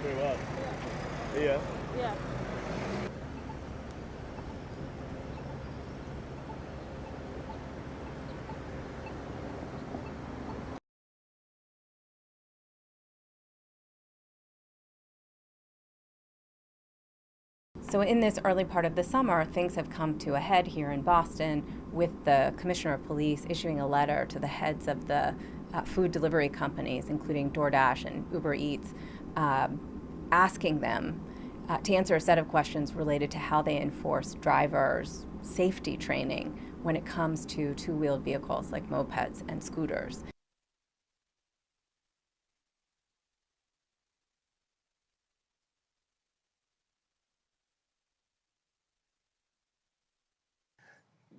Very well. Yeah. Yeah. So in this early part of the summer, things have come to a head here in Boston with the Commissioner of Police issuing a letter to the heads of the food delivery companies, including DoorDash and Uber Eats, asking them to answer a set of questions related to how they enforce drivers' safety training when it comes to two-wheeled vehicles like mopeds and scooters.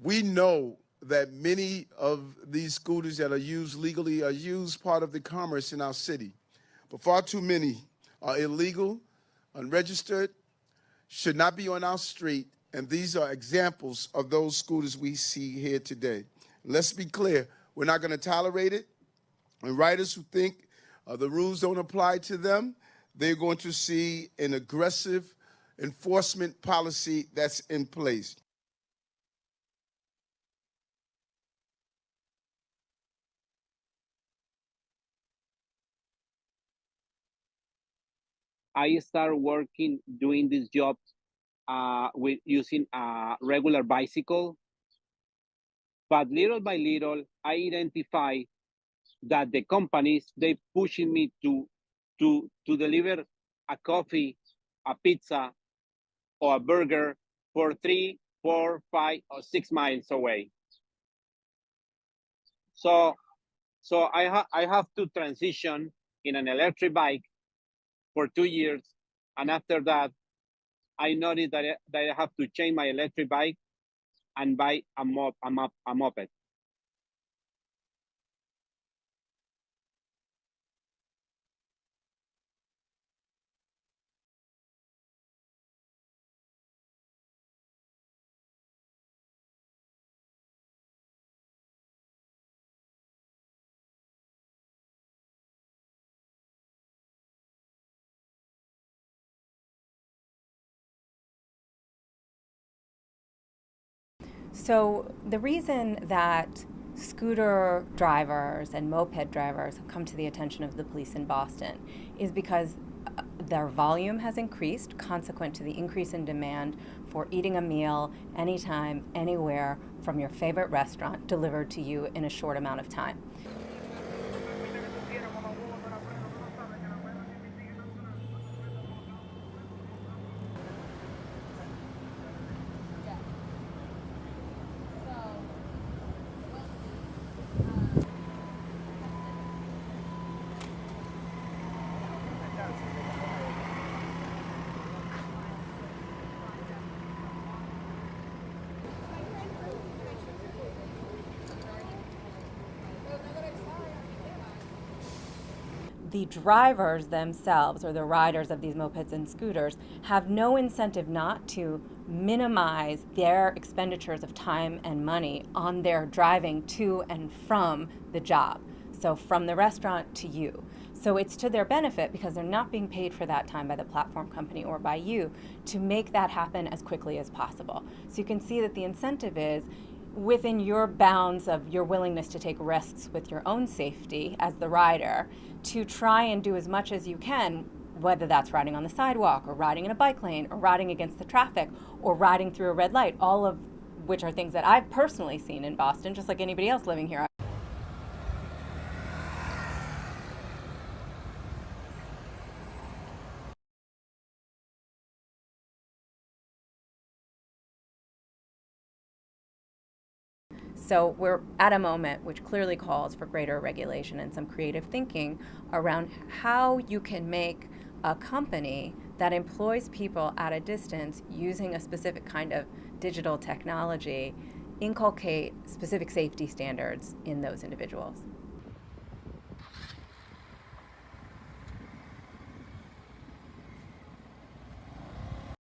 We know that many of these scooters that are used legally are used part of the commerce in our city, but far too many are illegal, unregistered, should not be on our street, and these are examples of those scooters we see here today. Let's be clear, we're not going to tolerate it, and riders who think the rules don't apply to them, they're going to see an aggressive enforcement policy that's in place. I started working doing this job with using a regular bicycle, but little by little, I identify that the companies they pushing me to deliver a coffee, a pizza, or a burger for 3, 4, 5, or 6 miles away. So I have to transition in an electric bike for 2 years, and after that, I noticed that I have to change my electric bike and buy a moped. So the reason that scooter drivers and moped drivers have come to the attention of the police in Boston is because their volume has increased consequent to the increase in demand for eating a meal anytime, anywhere from your favorite restaurant delivered to you in a short amount of time. The drivers themselves, or the riders of these mopeds and scooters, have no incentive not to minimize their expenditures of time and money on their driving to and from the job. So from the restaurant to you. So it's to their benefit because they're not being paid for that time by the platform company or by you to make that happen as quickly as possible. So you can see that the incentive is within your bounds of your willingness to take risks with your own safety as the rider, to try and do as much as you can, whether that's riding on the sidewalk or riding in a bike lane or riding against the traffic or riding through a red light, all of which are things that I've personally seen in Boston, just like anybody else living here. So we're at a moment which clearly calls for greater regulation and some creative thinking around how you can make a company that employs people at a distance using a specific kind of digital technology inculcate specific safety standards in those individuals.